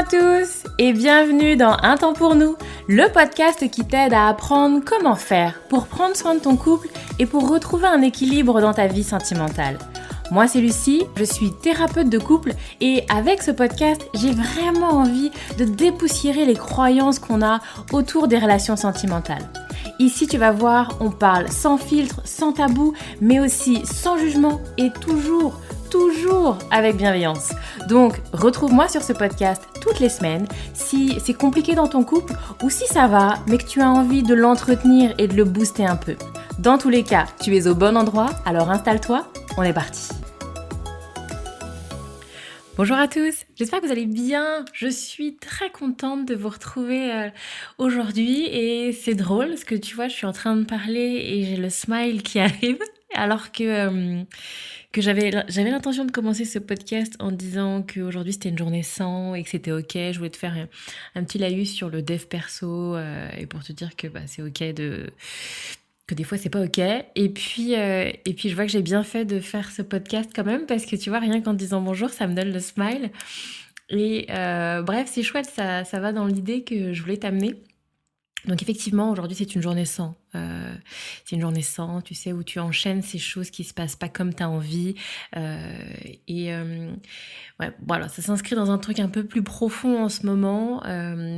à tous et bienvenue dans Un temps pour nous, le podcast qui t'aide à apprendre comment faire pour prendre soin de ton couple et pour retrouver un équilibre dans ta vie sentimentale. Moi c'est Lucie, je suis thérapeute de couple et avec ce podcast, j'ai vraiment envie de dépoussiérer les croyances qu'on a autour des relations sentimentales. Ici tu vas voir, on parle sans filtre, sans tabou, mais aussi sans jugement et toujours avec bienveillance. Donc, retrouve-moi sur ce podcast toutes les semaines si c'est compliqué dans ton couple ou si ça va, mais que tu as envie de l'entretenir et de le booster un peu. Dans tous les cas, tu es au bon endroit, alors installe-toi, on est parti. Bonjour à tous, j'espère que vous allez bien. Je suis très contente de vous retrouver aujourd'hui et c'est drôle parce que tu vois, je suis en train de parler et j'ai le smile qui arrive alors que j'avais l'intention de commencer ce podcast en disant qu'aujourd'hui c'était une journée sans et que c'était ok. Je voulais te faire un petit laïus sur le dev perso et pour te dire que c'est ok que des fois c'est pas ok. Et puis je vois que j'ai bien fait de faire ce podcast quand même parce que tu vois, rien qu'en disant bonjour, ça me donne le smile. Et bref, c'est chouette, ça va dans l'idée que je voulais t'amener. Donc effectivement, aujourd'hui, c'est une journée sans. C'est une journée sans, tu sais, où tu enchaînes ces choses qui se passent pas comme tu as envie. Ouais, voilà, ça s'inscrit dans un truc un peu plus profond en ce moment.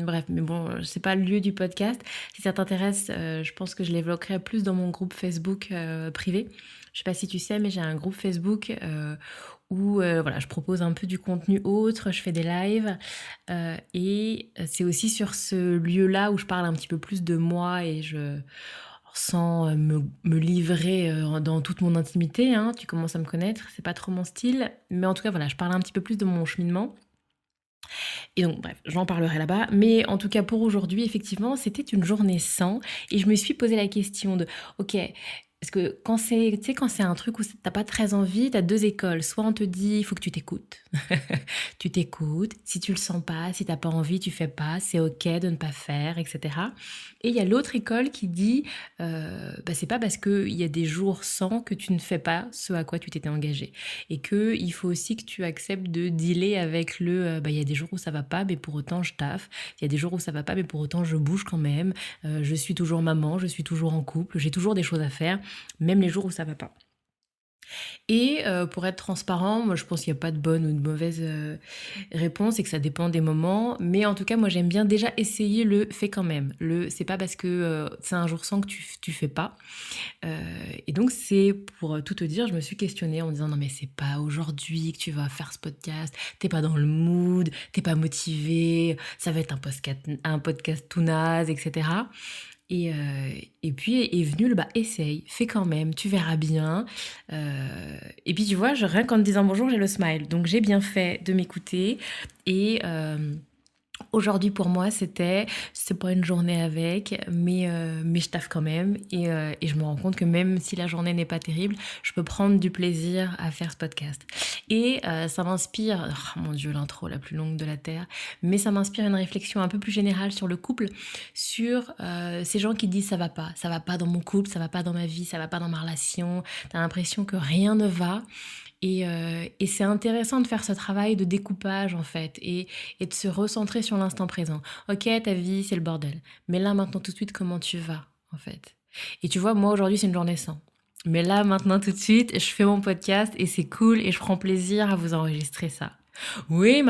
Bref, mais bon, c'est pas le lieu du podcast. Si ça t'intéresse, je pense que je l'évoquerai plus dans mon groupe Facebook privé. Je sais pas si tu sais, mais j'ai un groupe Facebook où voilà, je propose un peu du contenu autre, je fais des lives et c'est aussi sur ce lieu-là où je parle un petit peu plus de moi et sans me livrer dans toute mon intimité, hein, tu commences à me connaître, c'est pas trop mon style, mais en tout cas voilà, je parle un petit peu plus de mon cheminement. Et donc bref, j'en parlerai là-bas, mais en tout cas pour aujourd'hui, effectivement, c'était une journée sans, et je me suis posé la question de, ok, parce que quand c'est, tu sais, quand c'est un truc où t'as pas très envie, t'as deux écoles. Soit on te dit, il faut que tu t'écoutes. Tu t'écoutes. Si tu le sens pas, si t'as pas envie, tu fais pas. C'est ok de ne pas faire, etc. Et il y a l'autre école qui dit, c'est pas parce qu'il y a des jours sans que tu ne fais pas ce à quoi tu t'étais engagé. Et que il faut aussi que tu acceptes de dealer avec il y a des jours où ça va pas, mais pour autant je taffe. Il y a des jours où ça va pas, mais pour autant je bouge quand même. Je suis toujours maman, je suis toujours en couple, j'ai toujours des choses à faire. Même les jours où ça va pas. Et pour être transparent, moi je pense qu'il n'y a pas de bonne ou de mauvaise réponse et que ça dépend des moments. Mais en tout cas, moi j'aime bien déjà essayer le fait quand même. C'est pas parce que c'est un jour sans que tu fais pas. Et donc c'est pour tout te dire, je me suis questionnée en me disant non mais c'est pas aujourd'hui que tu vas faire ce podcast, t'es pas dans le mood, t'es pas motivé, ça va être un podcast tout naze, etc. Et puis est venu le essaye, fais quand même, tu verras bien. Et puis tu vois, rien qu'en te disant bonjour, j'ai le smile. Donc j'ai bien fait de m'écouter. Et aujourd'hui pour moi, c'est pas une journée avec, mais je taffe quand même. Et je me rends compte que même si la journée n'est pas terrible, je peux prendre du plaisir à faire ce podcast. Et ça m'inspire, oh mon Dieu, l'intro la plus longue de la Terre, mais ça m'inspire une réflexion un peu plus générale sur le couple, sur ces gens qui disent ça va pas dans mon couple, ça va pas dans ma vie, ça va pas dans ma relation, t'as l'impression que rien ne va. Et c'est intéressant de faire ce travail de découpage en fait et de se recentrer sur l'instant présent. Ok, ta vie c'est le bordel, mais là maintenant tout de suite comment tu vas en fait. Et tu vois, moi aujourd'hui c'est une journée sans. Mais là maintenant tout de suite je fais mon podcast et c'est cool et je prends plaisir à vous enregistrer ça. Oui,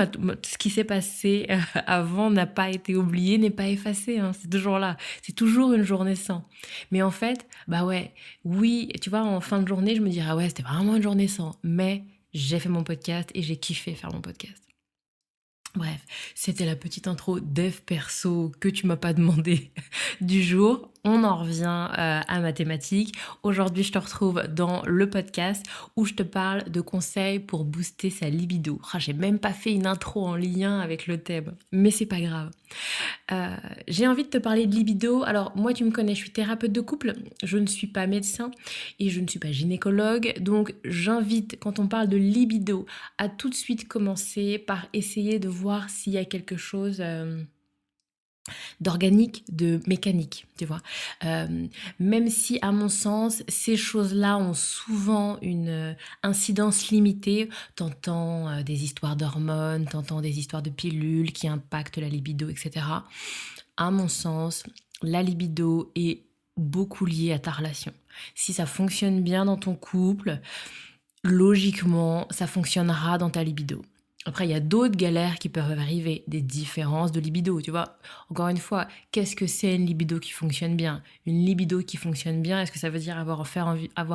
ce qui s'est passé avant n'a pas été oublié, n'est pas effacé, hein, c'est toujours là. C'est toujours une journée sans. Mais en fait, oui, tu vois, en fin de journée, je me dirais, ah ouais, c'était vraiment une journée sans. Mais j'ai fait mon podcast et j'ai kiffé faire mon podcast. Bref, c'était la petite intro dev perso que tu m'as pas demandé du jour. On en revient à ma thématique. Aujourd'hui, je te retrouve dans le podcast où je te parle de conseils pour booster sa libido. J'ai même pas fait une intro en lien avec le thème, mais c'est pas grave. J'ai envie de te parler de libido. Alors moi, tu me connais, je suis thérapeute de couple. Je ne suis pas médecin et je ne suis pas gynécologue. Donc j'invite, quand on parle de libido, à tout de suite commencer par essayer de voir s'il y a quelque chose d'organique, de mécanique, tu vois? Même si à mon sens, ces choses-là ont souvent une, incidence limitée. T'entends des histoires d'hormones, t'entends des histoires de pilules qui impactent la libido et cetera. À mon sens, la libido est beaucoup liée à ta relation. Si ça fonctionne bien dans ton couple, logiquement, ça fonctionnera dans ta libido. Après, il y a d'autres galères qui peuvent arriver, des différences de libido, tu vois. Encore une fois, qu'est-ce que c'est une libido qui fonctionne bien? Une libido qui fonctionne bien, est-ce que ça veut dire avoir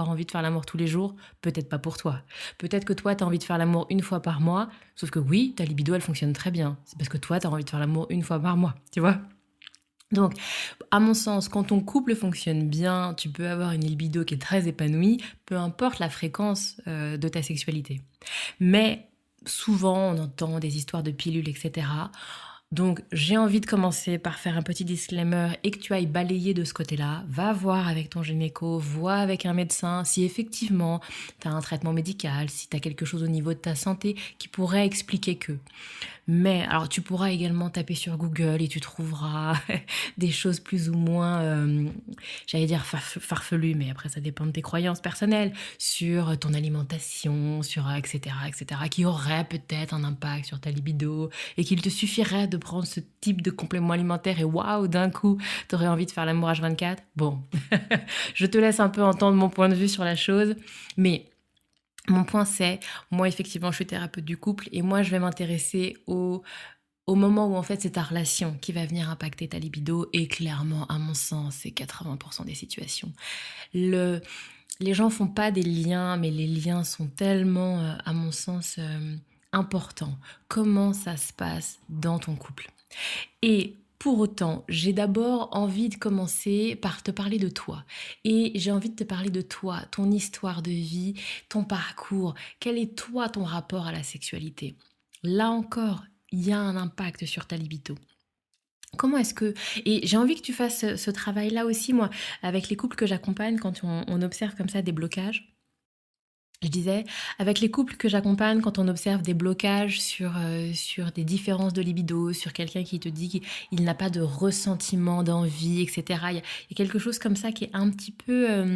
envie de faire l'amour tous les jours? Peut-être pas pour toi. Peut-être que toi, tu as envie de faire l'amour une fois par mois, sauf que oui, ta libido, elle fonctionne très bien. C'est parce que toi, tu as envie de faire l'amour une fois par mois, tu vois. Donc, à mon sens, quand ton couple fonctionne bien, tu peux avoir une libido qui est très épanouie, peu importe la fréquence de ta sexualité. Mais souvent, on entend des histoires de pilules, etc. Donc, j'ai envie de commencer par faire un petit disclaimer et que tu ailles balayer de ce côté-là. Va voir avec ton gynéco, vois avec un médecin si effectivement tu as un traitement médical, si tu as quelque chose au niveau de ta santé qui pourrait expliquer que. Mais alors tu pourras également taper sur Google et tu trouveras des choses plus ou moins, j'allais dire farfelues, mais après ça dépend de tes croyances personnelles, sur ton alimentation, sur et cetera, qui auraient peut-être un impact sur ta libido et qu'il te suffirait de prendre ce type de complément alimentaire et waouh, d'un coup, tu aurais envie de faire l'amour H24. Bon, je te laisse un peu entendre mon point de vue sur la chose, mais mon point c'est, moi effectivement je suis thérapeute du couple et moi je vais m'intéresser au moment où en fait c'est ta relation qui va venir impacter ta libido et clairement à mon sens c'est 80% des situations. Le, les gens font pas des liens mais les liens sont tellement à mon sens importants. Comment ça se passe dans ton couple? Et pour autant, j'ai d'abord envie de commencer par te parler de toi. Et j'ai envie de te parler de toi, ton histoire de vie, ton parcours. Quel est toi ton rapport à la sexualité? Là encore, il y a un impact sur ta libido. Comment est-ce que... Et j'ai envie que tu fasses ce travail-là aussi, moi, avec les couples que j'accompagne quand on observe comme ça des blocages. Je disais, avec les couples que j'accompagne, quand on observe des blocages sur des différences de libido, sur quelqu'un qui te dit qu'il n'a pas de ressentiment, d'envie, etc. Il y a quelque chose comme ça qui est un petit peu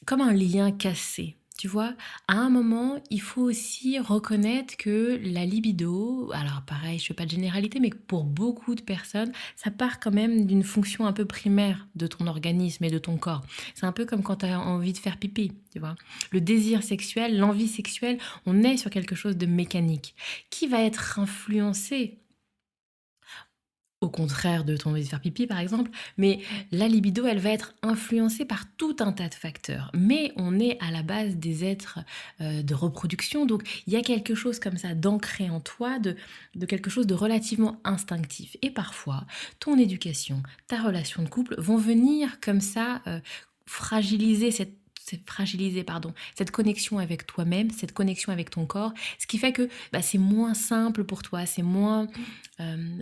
comme un lien cassé. Tu vois, à un moment, il faut aussi reconnaître que la libido, alors pareil, je ne fais pas de généralité, mais pour beaucoup de personnes, ça part quand même d'une fonction un peu primaire de ton organisme et de ton corps. C'est un peu comme quand tu as envie de faire pipi, tu vois. Le désir sexuel, l'envie sexuelle, on est sur quelque chose de mécanique qui va être influencé au contraire de ton envie de faire pipi par exemple, mais la libido, elle va être influencée par tout un tas de facteurs. Mais on est à la base des êtres de reproduction, donc il y a quelque chose comme ça d'ancré en toi, de quelque chose de relativement instinctif. Et parfois, ton éducation, ta relation de couple vont venir comme ça fragiliser cette connexion avec toi-même, cette connexion avec ton corps, ce qui fait que bah, c'est moins simple pour toi, c'est moins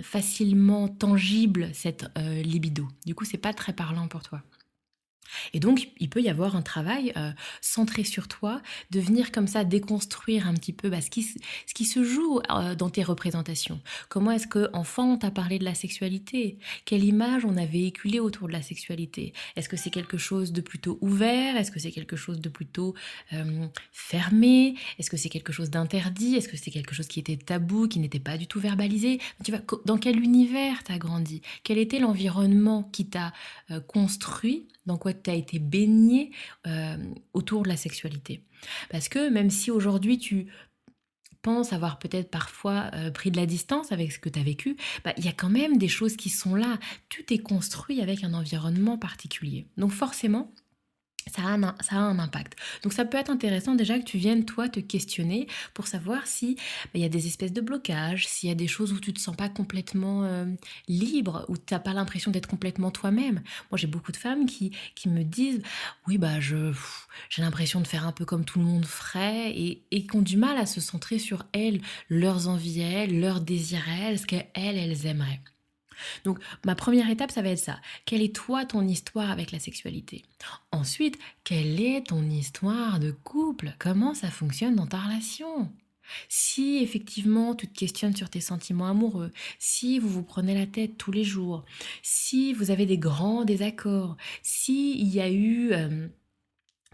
facilement tangible cette libido. Du coup, c'est pas très parlant pour toi. Et donc, il peut y avoir un travail centré sur toi, de venir comme ça déconstruire un petit peu bah, ce qui se joue dans tes représentations. Comment est-ce que enfant on t'a parlé de la sexualité? Quelle image on a véhiculée autour de la sexualité? Est-ce que c'est quelque chose de plutôt ouvert? Est-ce que c'est quelque chose de plutôt fermé? Est-ce que c'est quelque chose d'interdit? Est-ce que c'est quelque chose qui était tabou, qui n'était pas du tout verbalisé? Tu vois, dans quel univers t'as grandi? Quel était l'environnement qui t'a construit, dans quoi tu as été baigné autour de la sexualité. Parce que même si aujourd'hui tu penses avoir peut-être parfois pris de la distance avec ce que tu as vécu, bah, il y a quand même des choses qui sont là. Tu t'es construit avec un environnement particulier. Donc forcément, ça a un impact. Donc ça peut être intéressant déjà que tu viennes toi te questionner pour savoir si bah, il y a des espèces de blocages, s'il y a des choses où tu te sens pas complètement libre, où tu n'as pas l'impression d'être complètement toi-même. Moi j'ai beaucoup de femmes qui me disent oui bah j'ai l'impression de faire un peu comme tout le monde ferait et qui ont du mal à se centrer sur elles, leurs envies elles, leurs désirs elles, ce qu'elles elles aimeraient. Donc, ma première étape, ça va être ça. Quelle est toi ton histoire avec la sexualité? Ensuite, quelle est ton histoire de couple? Comment ça fonctionne dans ta relation? Si effectivement tu te questionnes sur tes sentiments amoureux, si vous vous prenez la tête tous les jours, si vous avez des grands désaccords, s'il y a eu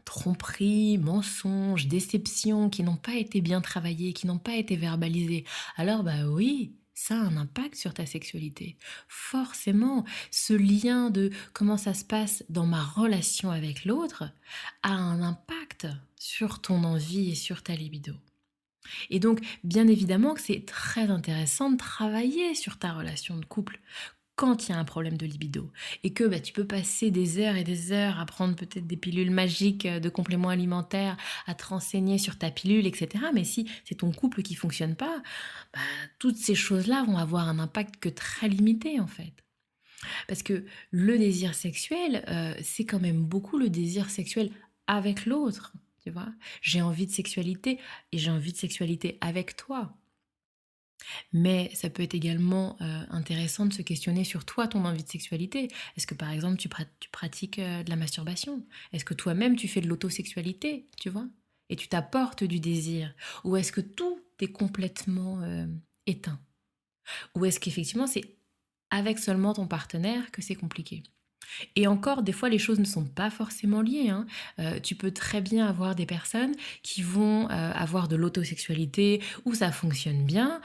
tromperies, mensonges, déceptions qui n'ont pas été bien travaillés, qui n'ont pas été verbalisés, alors bah oui, ça a un impact sur ta sexualité. Forcément, ce lien de comment ça se passe dans ma relation avec l'autre a un impact sur ton envie et sur ta libido. Et donc, bien évidemment que c'est très intéressant de travailler sur ta relation de couple quand il y a un problème de libido et que bah, tu peux passer des heures et des heures à prendre peut-être des pilules magiques de compléments alimentaires, à te renseigner sur ta pilule, etc. Mais si c'est ton couple qui fonctionne pas, bah, toutes ces choses-là vont avoir un impact que très limité en fait. Parce que le désir sexuel, c'est quand même beaucoup le désir sexuel avec l'autre, tu vois. J'ai envie de sexualité et j'ai envie de sexualité avec toi. Mais ça peut être également intéressant de se questionner sur toi, ton envie de sexualité. Est-ce que par exemple tu pratiques de la masturbation? Est-ce que toi-même tu fais de l'autosexualité, tu vois? Et tu t'apportes du désir? Ou est-ce que tout est complètement éteint? Ou est-ce qu'effectivement c'est avec seulement ton partenaire que c'est compliqué? Et encore, des fois, les choses ne sont pas forcément liées, hein. Tu peux très bien avoir des personnes qui vont avoir de l'autosexualité où ça fonctionne bien,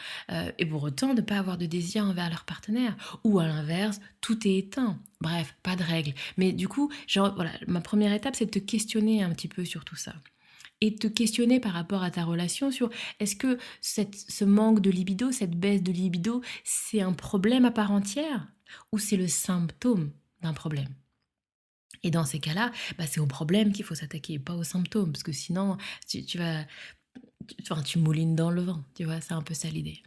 et pour autant ne pas avoir de désir envers leur partenaire. Ou à l'inverse, tout est éteint. Bref, pas de règle. Mais du coup, genre, voilà, ma première étape, c'est de te questionner un petit peu sur tout ça. Et de te questionner par rapport à ta relation sur est-ce que ce manque de libido, cette baisse de libido, c'est un problème à part entière ou c'est le symptôme d'un problème? Et dans ces cas-là, bah, c'est au problème qu'il faut s'attaquer, pas aux symptômes, parce que sinon, tu vas, enfin, tu moulines dans le vent, tu vois, c'est un peu ça l'idée.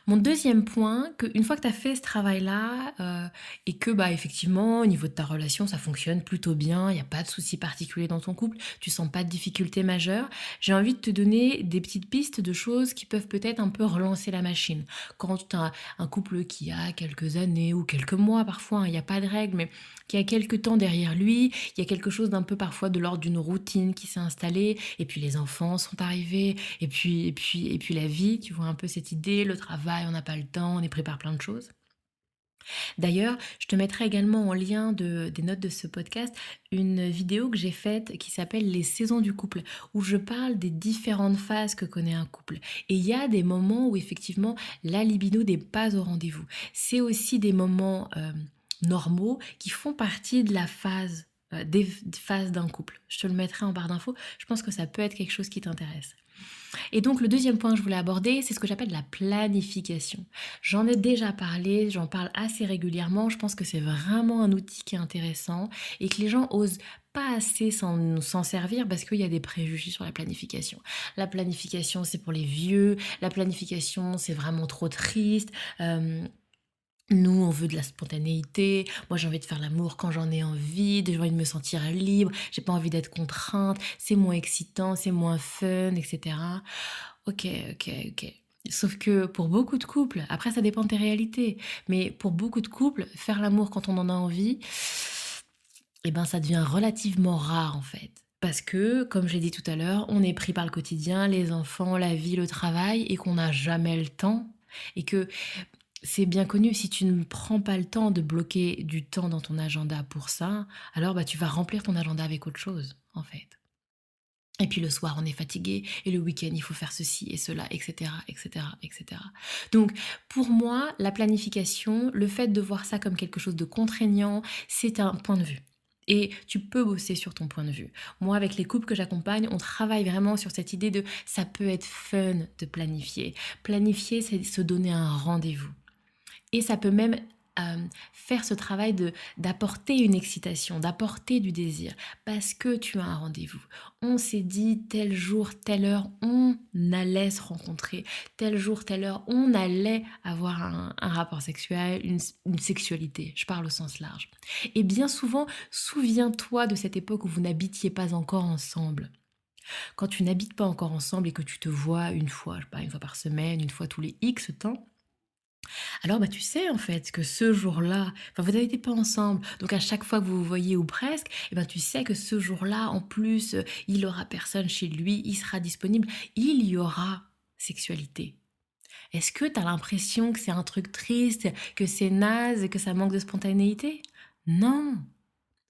Mon deuxième point, une fois que tu as fait ce travail-là, et que bah effectivement, au niveau de ta relation, ça fonctionne plutôt bien, il n'y a pas de souci particulier dans ton couple, tu sens pas de difficultés majeures, j'ai envie de te donner des petites pistes de choses qui peuvent peut-être un peu relancer la machine. Quand tu as un couple qui a quelques années ou quelques mois parfois, hein, il n'y a pas de règle, mais qui a quelques temps derrière lui, il y a quelque chose d'un peu parfois de l'ordre d'une routine qui s'est installée, et puis les enfants sont arrivés, et puis la vie, tu vois un peu cette idée, le travail, on n'a pas le temps, on est pris par plein de choses. D'ailleurs, je te mettrai également en lien des notes de ce podcast une vidéo que j'ai faite qui s'appelle Les saisons du couple, où je parle des différentes phases que connaît un couple. Et il y a des moments où effectivement la libido n'est pas au rendez-vous. C'est aussi des moments normaux qui font partie de la phase, des phases d'un couple. Je te le mettrai en barre d'infos, je pense que ça peut être quelque chose qui t'intéresse. Et donc le deuxième point que je voulais aborder, c'est ce que j'appelle la planification. J'en ai déjà parlé, j'en parle assez régulièrement, je pense que c'est vraiment un outil qui est intéressant et que les gens osent pas assez s'en servir parce qu'il y a des préjugés sur la planification. La planification, c'est pour les vieux, la planification, c'est vraiment trop triste. Nous, on veut de la spontanéité. Moi, j'ai envie de faire l'amour quand j'en ai envie, j'ai envie de me sentir libre, j'ai pas envie d'être contrainte, c'est moins excitant, c'est moins fun, etc. Ok, ok, ok. Sauf que pour beaucoup de couples, après ça dépend de tes réalités, mais pour beaucoup de couples, faire l'amour quand on en a envie, eh ben ça devient relativement rare en fait. Parce que, comme j'ai dit tout à l'heure, on est pris par le quotidien, les enfants, la vie, le travail, et qu'on n'a jamais le temps. Et que c'est bien connu, si tu ne prends pas le temps de bloquer du temps dans ton agenda pour ça, alors bah, tu vas remplir ton agenda avec autre chose, en fait. Et puis le soir, on est fatigué, et le week-end, il faut faire ceci et cela, etc., etc., etc. Donc, pour moi, la planification, le fait de voir ça comme quelque chose de contraignant, c'est un point de vue. Et tu peux bosser sur ton point de vue. Moi, avec les couples que j'accompagne, on travaille vraiment sur cette idée de ça peut être fun de planifier. Planifier, c'est se donner un rendez-vous. Et ça peut même faire ce travail d'apporter une excitation, d'apporter du désir, parce que tu as un rendez-vous. On s'est dit tel jour, telle heure, on allait se rencontrer, tel jour, telle heure, on allait avoir un rapport sexuel, une sexualité, je parle au sens large. Et bien souvent, souviens-toi de cette époque où vous n'habitiez pas encore ensemble. Quand tu n'habites pas encore ensemble et que tu te vois une fois, je sais pas, une fois par semaine, une fois tous les X temps, alors, bah, tu sais en fait que ce jour-là, enfin, vous n'habitez pas ensemble, donc à chaque fois que vous vous voyez ou presque, eh ben, tu sais que ce jour-là, en plus, il aura personne chez lui, il sera disponible, il y aura sexualité? Est-ce que tu as l'impression que c'est un truc triste, que c'est naze, que ça manque de spontanéité? Non!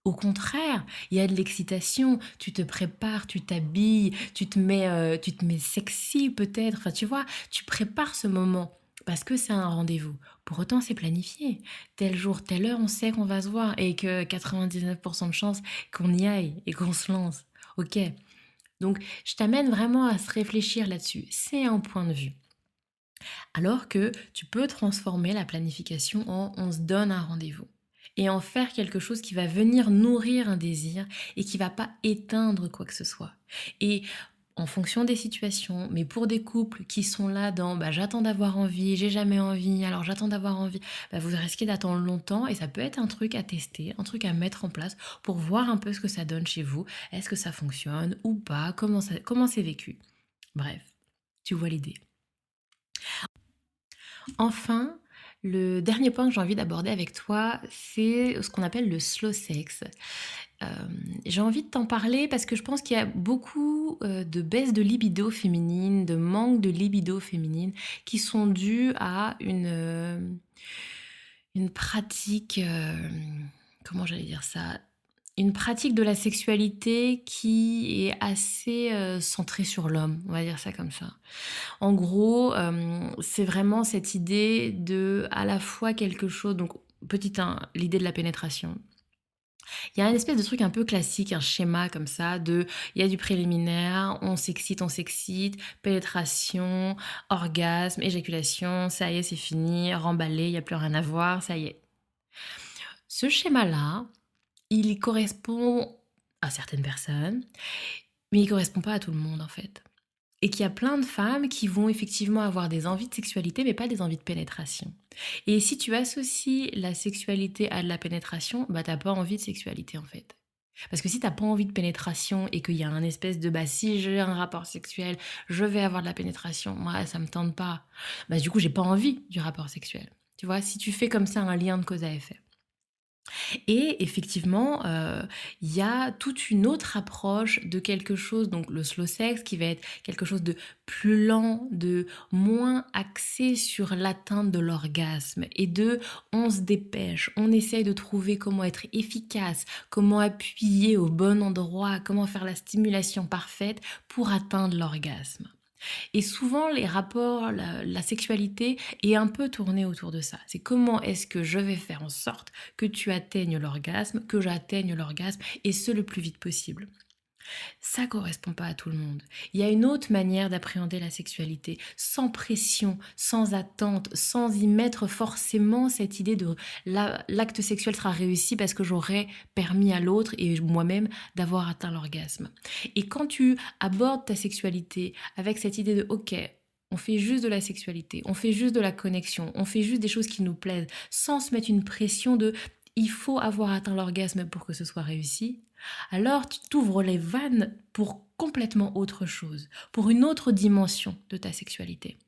Au contraire, il y a de l'excitation, tu te prépares, tu t'habilles, tu te mets sexy peut-être, enfin tu vois, tu prépares ce moment parce que c'est un rendez-vous. Pour autant, c'est planifié. Tel jour, telle heure, on sait qu'on va se voir et que 99% de chances qu'on y aille et qu'on se lance. Ok. Donc, je t'amène vraiment à se réfléchir là-dessus. C'est un point de vue. Alors que tu peux transformer la planification en on se donne un rendez-vous et en faire quelque chose qui va venir nourrir un désir et qui va pas éteindre quoi que ce soit. Et en fonction des situations, mais pour des couples qui sont là dans bah, j'attends d'avoir envie, j'ai jamais envie, alors j'attends d'avoir envie, bah, vous risquez d'attendre longtemps et ça peut être un truc à tester, un truc à mettre en place pour voir un peu ce que ça donne chez vous. Est-ce que ça fonctionne ou pas? Comment c'est vécu? Bref, tu vois l'idée. Enfin, le dernier point que j'ai envie d'aborder avec toi, c'est ce qu'on appelle le slow sex. J'ai envie de t'en parler parce que je pense qu'il y a beaucoup de baisse de libido féminine, de manque de libido féminine, qui sont dues à une pratique, comment j'allais dire ça? Une pratique de la sexualité qui est assez centrée sur l'homme, on va dire ça comme ça. En gros, c'est vraiment cette idée de, à la fois quelque chose donc petit 1, l'idée de la pénétration. Il y a une espèce de truc un peu classique, un schéma comme ça de il y a du préliminaire, on s'excite, pénétration, orgasme, éjaculation, ça y est, c'est fini, remballé, il y a plus rien à voir, ça y est. Ce schéma-là, il correspond à certaines personnes, mais il correspond pas à tout le monde, en fait. Et qu'il y a plein de femmes qui vont effectivement avoir des envies de sexualité, mais pas des envies de pénétration. Et si tu associes la sexualité à de la pénétration, bah t'as pas envie de sexualité en fait. Parce que si t'as pas envie de pénétration et qu'il y a un espèce de bah si j'ai un rapport sexuel, je vais avoir de la pénétration, moi ça me tente pas. Bah du coup j'ai pas envie du rapport sexuel. Tu vois, si tu fais comme ça un lien de cause à effet. Et effectivement, il y a toute une autre approche de quelque chose, donc le slow sex, qui va être quelque chose de plus lent, de moins axé sur l'atteinte de l'orgasme et de on se dépêche, on essaye de trouver comment être efficace, comment appuyer au bon endroit, comment faire la stimulation parfaite pour atteindre l'orgasme. Et souvent, les rapports, la sexualité est un peu tournée autour de ça. C'est comment est-ce que je vais faire en sorte que tu atteignes l'orgasme, que j'atteigne l'orgasme, et ce le plus vite possible. Ça correspond pas à tout le monde. Il y a une autre manière d'appréhender la sexualité, sans pression, sans attente, sans y mettre forcément cette idée de l'acte sexuel sera réussi parce que j'aurai permis à l'autre et moi-même d'avoir atteint l'orgasme. Et quand tu abordes ta sexualité avec cette idée de OK, on fait juste de la sexualité, on fait juste de la connexion, on fait juste des choses qui nous plaisent, sans se mettre une pression de il faut avoir atteint l'orgasme pour que ce soit réussi, alors tu t'ouvres les vannes pour complètement autre chose, pour une autre dimension de ta sexualité.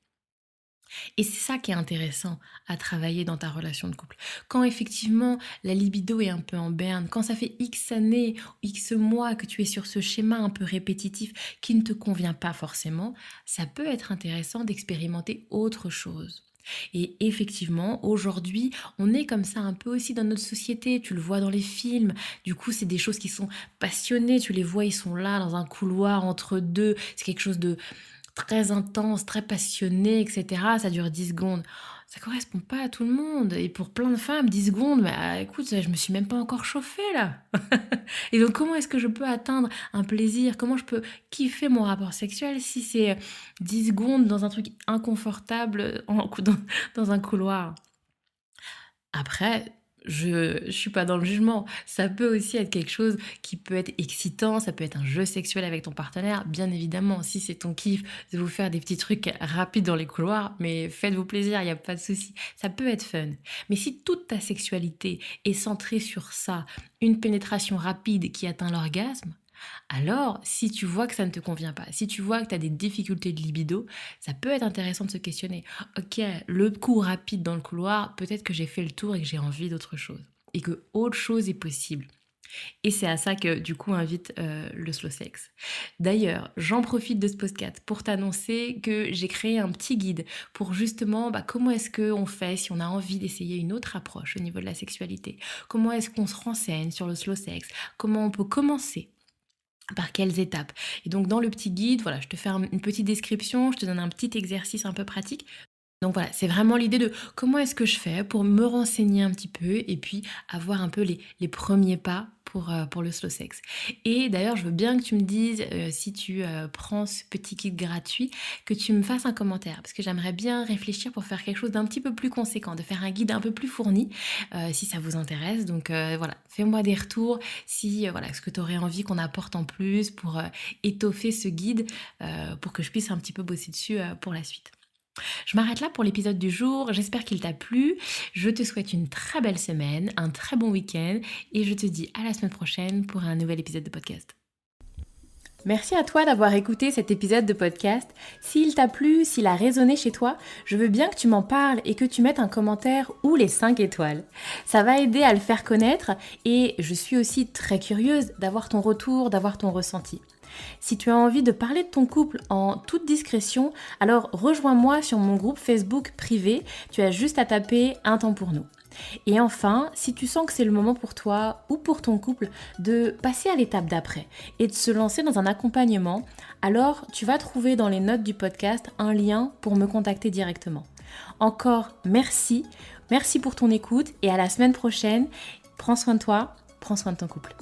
Et c'est ça qui est intéressant à travailler dans ta relation de couple. Quand effectivement la libido est un peu en berne, quand ça fait X années, X mois que tu es sur ce schéma un peu répétitif qui ne te convient pas forcément, ça peut être intéressant d'expérimenter autre chose. Et effectivement, aujourd'hui, on est comme ça un peu aussi dans notre société, tu le vois dans les films, du coup c'est des choses qui sont passionnées, tu les vois, ils sont là dans un couloir entre deux, c'est quelque chose de très intense, très passionné, etc. Ça dure 10 secondes. Ça correspond pas à tout le monde. Et pour plein de femmes, 10 secondes, bah écoute, je me suis même pas encore chauffée là. Et donc comment est-ce que je peux atteindre un plaisir? Comment je peux kiffer mon rapport sexuel si c'est 10 secondes dans un truc inconfortable dans un couloir? Après, je suis pas dans le jugement. Ça peut aussi être quelque chose qui peut être excitant, ça peut être un jeu sexuel avec ton partenaire, bien évidemment. Si c'est ton kiff de vous faire des petits trucs rapides dans les couloirs, mais faites-vous plaisir, il y a pas de souci. Ça peut être fun. Mais si toute ta sexualité est centrée sur ça, une pénétration rapide qui atteint l'orgasme, alors, si tu vois que ça ne te convient pas, si tu vois que tu as des difficultés de libido, ça peut être intéressant de se questionner. Ok, le coup rapide dans le couloir, peut-être que j'ai fait le tour et que j'ai envie d'autre chose. Et que autre chose est possible. Et c'est à ça que du coup invite le slow sex. D'ailleurs, j'en profite de ce podcast pour t'annoncer que j'ai créé un petit guide pour justement comment est-ce qu'on fait si on a envie d'essayer une autre approche au niveau de la sexualité. Comment est-ce qu'on se renseigne sur le slow sex. Comment on peut commencer. Par quelles étapes? Et donc dans le petit guide, voilà, je te fais une petite description, je te donne un petit exercice un peu pratique. Donc voilà, c'est vraiment l'idée de comment est-ce que je fais pour me renseigner un petit peu et puis avoir un peu les premiers pas pour le slow sex. Et d'ailleurs, je veux bien que tu me dises, si tu prends ce petit kit gratuit, que tu me fasses un commentaire. Parce que j'aimerais bien réfléchir pour faire quelque chose d'un petit peu plus conséquent, de faire un guide un peu plus fourni, si ça vous intéresse. Donc voilà, fais-moi des retours si voilà, ce que tu aurais envie qu'on apporte en plus pour étoffer ce guide, pour que je puisse un petit peu bosser dessus pour la suite. Je m'arrête là pour l'épisode du jour, j'espère qu'il t'a plu. Je te souhaite une très belle semaine, un très bon week-end et je te dis à la semaine prochaine pour un nouvel épisode de podcast. Merci à toi d'avoir écouté cet épisode de podcast. S'il t'a plu, s'il a résonné chez toi, je veux bien que tu m'en parles et que tu mettes un commentaire ou les 5 étoiles. Ça va aider à le faire connaître et je suis aussi très curieuse d'avoir ton retour, d'avoir ton ressenti. Si tu as envie de parler de ton couple en toute discrétion, alors rejoins-moi sur mon groupe Facebook privé. Tu as juste à taper Un temps pour nous. Et enfin, si tu sens que c'est le moment pour toi ou pour ton couple de passer à l'étape d'après et de se lancer dans un accompagnement, alors tu vas trouver dans les notes du podcast un lien pour me contacter directement. Encore merci pour ton écoute et à la semaine prochaine. Prends soin de toi, prends soin de ton couple.